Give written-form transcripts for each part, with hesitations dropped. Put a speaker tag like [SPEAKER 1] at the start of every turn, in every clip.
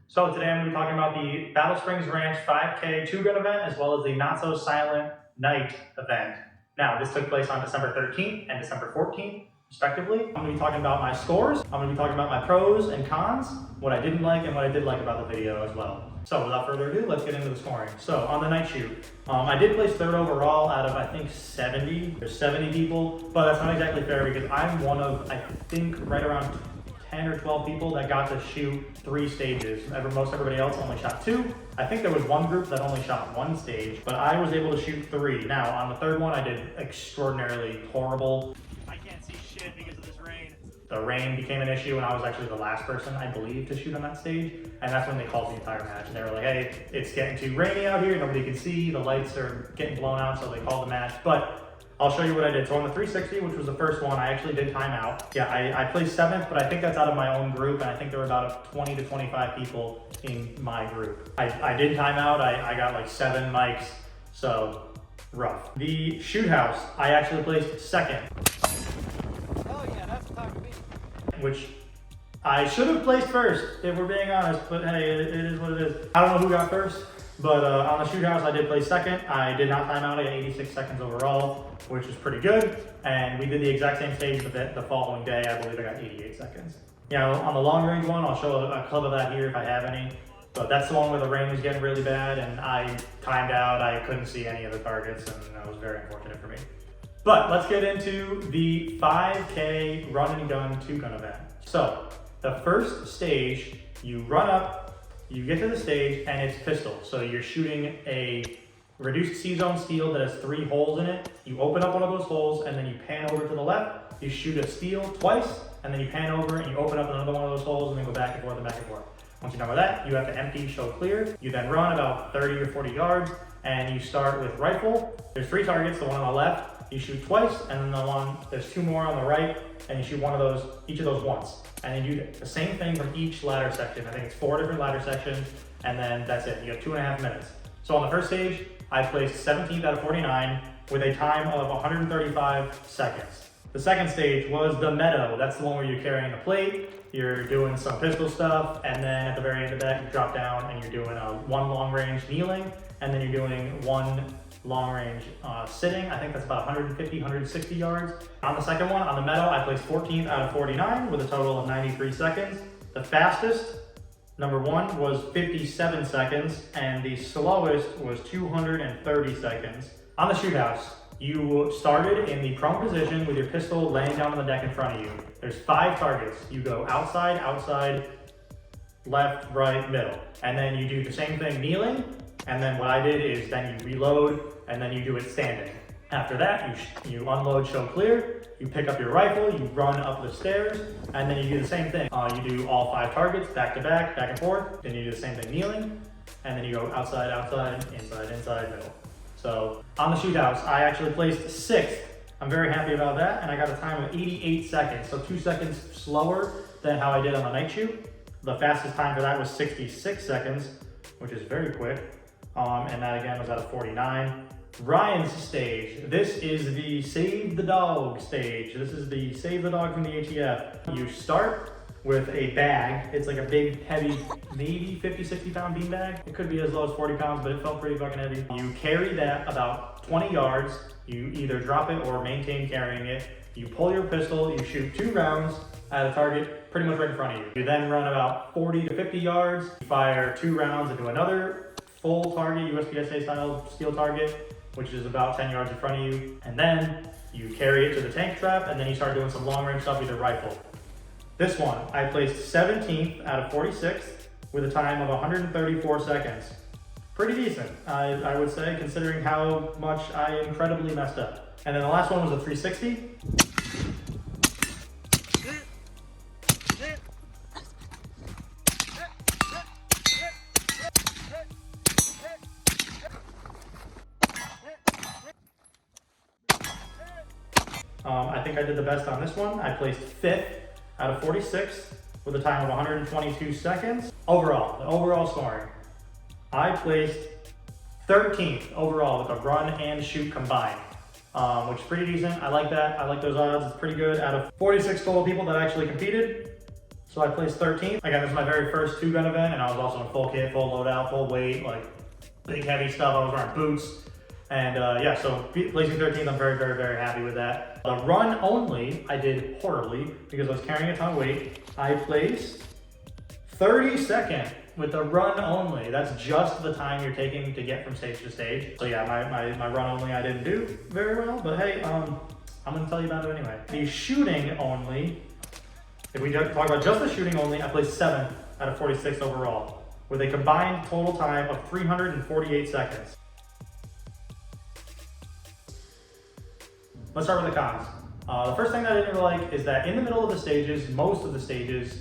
[SPEAKER 1] So today I'm going to be talking about the Battle Springs Ranch 5K two-gun event as well as the Not So Silent Night event. Now, this took place on December 13th and December 14th, respectively. I'm going to be talking about my scores. I'm going to be talking about my pros and cons, what I didn't like and what I did like about the video as well. So without further ado, let's get into the scoring. So on the night shoot, I did place third overall out of I think 70. There's 70 people, but that's not exactly fair because I'm one of, I think, right around 10 or 12 people that got to shoot 3 stages. Most everybody else only shot 2. I think there was one group that only shot 1 stage, but I was able to shoot 3. Now, on the third one, I did extraordinarily horrible. I can't see shit because of this rain. The rain became an issue, and I was actually the last person, I believe, to shoot on that stage. And that's when they called the entire match. And they were like, hey, it's getting too rainy out here. Nobody can see. The lights are getting blown out, so they called the match. But I'll show you what I did. So on the 360, which was the first one, I actually did time out. Yeah, I placed 7th, but I think that's out of my own group, and I think there were about 20 to 25 people in my group. I did time out. I got like 7 mics, so rough. The shoot house, I actually placed 2nd.
[SPEAKER 2] Oh yeah, that's the time to be.
[SPEAKER 1] Which I should have placed 1st, if we're being honest, but hey, it is what it is. I don't know who got 1st. But on the shoot house, I did place 2nd. I did not time out. I got 86 seconds overall, which is pretty good. And we did the exact same stage, but the following day, I believe I got 88 seconds. Yeah, on the long range one, I'll show a clip of that here if I have any. But that's the one where the rain was getting really bad and I timed out. I couldn't see any of the targets, and that was very unfortunate for me. But let's get into the 5K run and gun 2-gun event. So the first stage, you run up, you get to the stage, and it's pistol. So you're shooting a reduced C-zone steel that has 3 holes in it. You open up one of those holes, and then you pan over to the left. You shoot a steel twice, and then you pan over, and you open up another one of those holes, and then go back and forth and back and forth. Once you're done with that, you have to empty, show clear. You then run about 30 or 40 yards, and you start with rifle. There's 3 targets, the one on the left, you shoot twice, and then there's 2 more on the right, and you shoot each of those once. And then you do the same thing from each ladder section. I think it's 4 different ladder sections, and then that's it. You have 2.5 minutes. So on the first stage, I placed 17th out of 49 with a time of 135 seconds. The second stage was the meadow. That's the one where you're carrying a plate, you're doing some pistol stuff, and then at the very end of that, you drop down and you're doing 1 long range kneeling, and then you're doing 1 long range sitting. I think that's about 150, 160 yards. On the second one, on the meadow, I placed 14th out of 49 with a total of 93 seconds. The fastest, number 1, was 57 seconds, and the slowest was 230 seconds. On the shoot house, you started in the prone position with your pistol laying down on the deck in front of you. There's 5 targets. You go outside, outside, left, right, middle. And then you do the same thing kneeling. And then what I did is then you reload and then you do it standing. After that, you unload, show clear, you pick up your rifle, you run up the stairs, and then you do the same thing. You do all 5 targets, back to back, back and forth. Then you do the same thing kneeling, and then you go outside, outside, inside, inside, middle. So on the shoot house, I actually placed 6th. I'm very happy about that, and I got a time of 88 seconds, so 2 seconds slower than how I did on the night shoot. The fastest time for that was 66 seconds, which is very quick. And that again was out of 49. Ryan's stage. This is the Save the Dog stage. This is the Save the Dog from the ATF. You start with a bag. It's like a big, heavy, maybe 50, 60 pound bean bag. It could be as low as 40 pounds, but it felt pretty fucking heavy. You carry that about 20 yards. You either drop it or maintain carrying it. You pull your pistol, you shoot 2 rounds at a target pretty much right in front of you. You then run about 40 to 50 yards. You fire 2 rounds into another full target, USPSA style steel target, which is about 10 yards in front of you. And then you carry it to the tank trap, and then you start doing some long range stuff with your rifle. This one, I placed 17th out of 46 with a time of 134 seconds. Pretty decent, I would say, considering how much I incredibly messed up. And then the last one was a 360. I think I did the best on this one. I placed 5th out of 46 with a time of 122 seconds. Overall, the overall scoring, I placed 13th overall with a run and shoot combined, which is pretty decent. I like that. I like those odds. It's pretty good. Out of 46 total people that actually competed, So I placed 13th. Again, this is my very first 2-gun event, and I was also in full kit, full loadout, full weight, like big heavy stuff. I was wearing boots. And yeah, so placing 13th, I'm very, very, very happy with that. The run only, I did horribly because I was carrying a ton of weight. I placed 32nd with the run only. That's just the time you're taking to get from stage to stage. So yeah, my run only I didn't do very well, but hey, I'm gonna tell you about it anyway. The shooting only, if we talk about just the shooting only, I placed 7th out of 46 overall with a combined total time of 348 seconds. Let's start with the cons. The first thing that I didn't really like is that in the middle of the stages, most of the stages,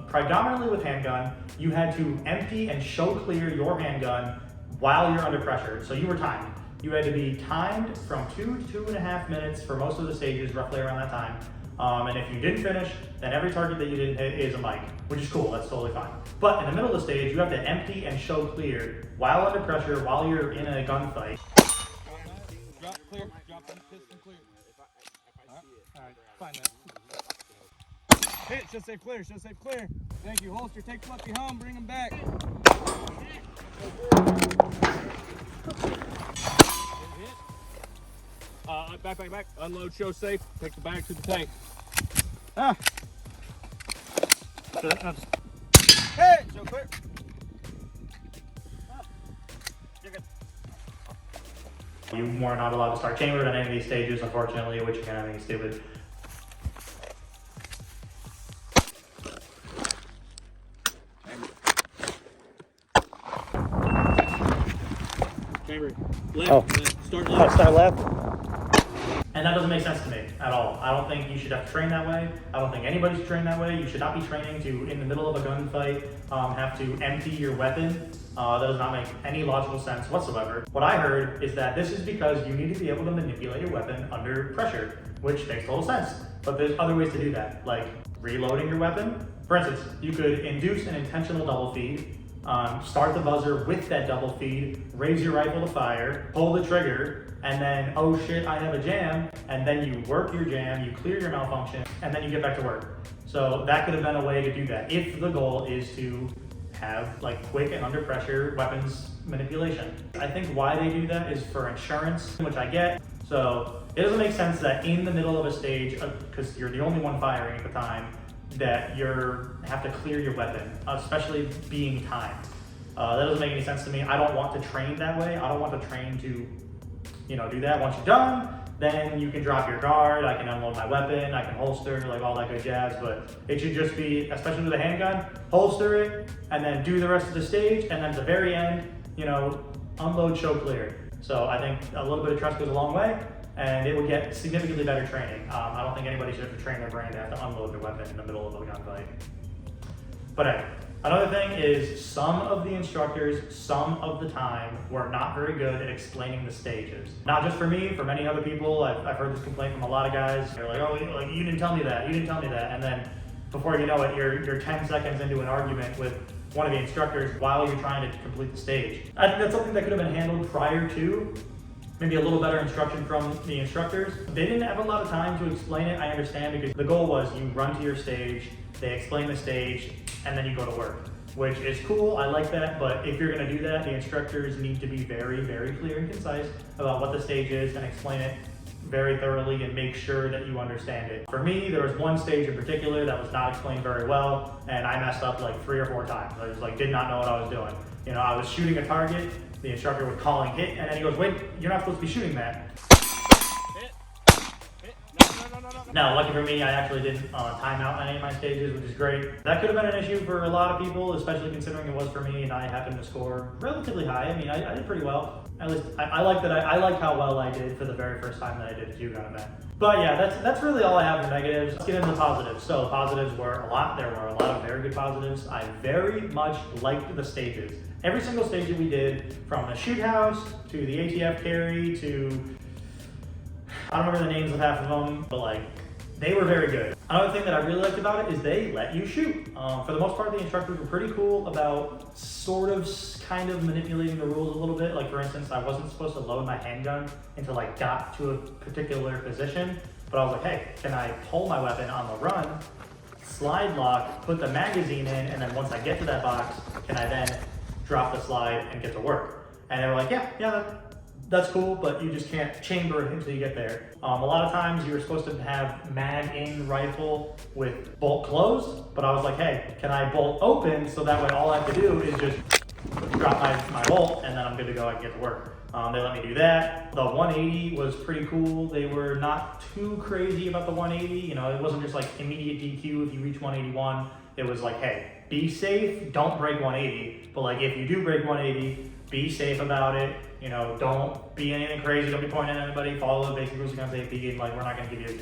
[SPEAKER 1] predominantly with handgun, you had to empty and show clear your handgun while you're under pressure. So you were timed. You had to be timed from 2 to 2.5 minutes for most of the stages, roughly around that time. And if you didn't finish, then every target that you didn't hit is a mic, which is cool, that's totally fine. But in the middle of the stage, you have to empty and show clear while under pressure, while you're in a gunfight.
[SPEAKER 2] Drop clear. Drop that piston clear. Alright, find that. Hit, should say clear, should say clear. Thank you, holster, take Fluffy home, bring him back. Back. Unload, show safe. Take the bag to the tank. Hey, show clear. You're good.
[SPEAKER 1] You were not allowed to start chambered on any of these stages, unfortunately, which again, I think is stupid.
[SPEAKER 2] Chamber. Left. Start left.
[SPEAKER 1] Start left. And that doesn't make sense to me at all. I don't think you should have to train that way. I don't think anybody should train that way. You should not be training to, in the middle of a gunfight, have to empty your weapon. That does not make any logical sense whatsoever. What I heard is that this is because you need to be able to manipulate your weapon under pressure, which makes total sense. But there's other ways to do that, like reloading your weapon. For instance, you could induce an intentional double feed, start the buzzer with that double feed, raise your rifle to fire, pull the trigger, and then, oh shit, I have a jam, and then you work your jam, you clear your malfunction, and then you get back to work. So that could have been a way to do that if the goal is to have like quick and under pressure weapons manipulation. I think why they do that is for insurance, which I get. So it doesn't make sense that in the middle of a stage, because you're the only one firing at the time, that have to clear your weapon, especially being timed. That doesn't make any sense to me. I don't want to train that way. I don't want to train to, do that. Once you're done, then you can drop your guard, I can unload my weapon, I can holster, like all that good jazz, but it should just be, especially with a handgun, holster it, and then do the rest of the stage, and then at the very end, unload, show clear. So I think a little bit of trust goes a long way, and it would get significantly better training. I don't think anybody should have to train their brain to have to unload their weapon in the middle of a gunfight. But anyway, another thing is some of the instructors, some of the time, were not very good at explaining the stages. Not just for me, for many other people. I've heard this complaint from a lot of guys. They're like, oh, you didn't tell me that, you didn't tell me that. And then before you know it, you're 10 seconds into an argument with one of the instructors while you're trying to complete the stage. I think that's something that could have been handled prior to, maybe a little better instruction from the instructors. They didn't have a lot of time to explain it, I understand, because the goal was you run to your stage, they explain the stage, and then you go to work, which is cool, I like that, but if you're gonna do that, the instructors need to be very, very clear and concise about what the stage is and explain it very thoroughly and make sure that you understand it. For me, there was one stage in particular that was not explained very well, and I messed up like 3 or 4 times. I just did not know what I was doing. I was shooting a target, the instructor was calling hit, and then he goes, wait, you're not supposed to be shooting that.
[SPEAKER 2] Hit. No.
[SPEAKER 1] Now, lucky for me, I actually didn't time out on any of my stages, which is great. That could have been an issue for a lot of people, especially considering it was for me, and I happened to score relatively high. I mean, I did pretty well. At least I like that. I like how well I did for the very first time that I did a 2-gun event. But yeah, that's really all I have for negatives. Let's get into the positives. So the positives were a lot. There were a lot of very good positives. I very much liked the stages. Every single stage that we did, from the shoot house to the ATF carry to, I don't remember the names of half of them, but they were very good. Another thing that I really liked about it is they let you shoot. For the most part, the instructors were pretty cool about kind of manipulating the rules a little bit. Like for instance, I wasn't supposed to load my handgun until I got to a particular position, but I was like, hey, can I pull my weapon on the run slide lock, put the magazine in, and then once I get to that box, can I then drop the slide and get to work? And they were like, yeah, that's cool, but you just can't chamber it until you get there. A lot of times you were supposed to have mag in rifle with bolt closed, but I was like, hey, can I bolt open so that way all I have to do is just drop my bolt and then I'm good to go, I can get to work. They let me do that. The 180 was pretty cool. They were not too crazy about the 180. You know, it wasn't just like immediate DQ if you reach 181. It was like, hey, be safe, don't break 180. But like if you do break 180, be safe about it. You know, don't be anything crazy, don't be pointing at anybody, follow the basic rules of gun safety, and like we're not gonna give you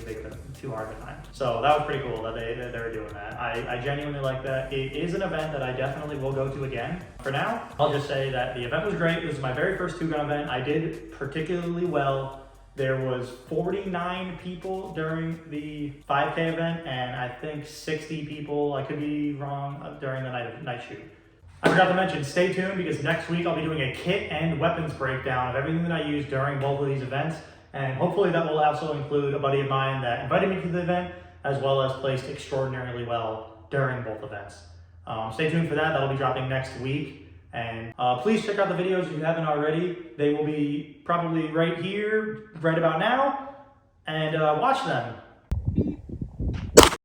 [SPEAKER 1] too hard of a time. So that was pretty cool that they were doing that. I genuinely like that. It is an event that I definitely will go to again. For now, I'll just say that the event was great. This was my very first 2-gun event. I did particularly well. There was 49 people during the 5K event, and I think 60 people, I could be wrong, during the night shoot. I forgot to mention, stay tuned because next week I'll be doing a kit and weapons breakdown of everything that I used during both of these events. And hopefully that will also include a buddy of mine that invited me to the event, as well as placed extraordinarily well during both events. Stay tuned for that. That'll be dropping next week. And please check out the videos if you haven't already. They will be probably right here, right about now. And watch them.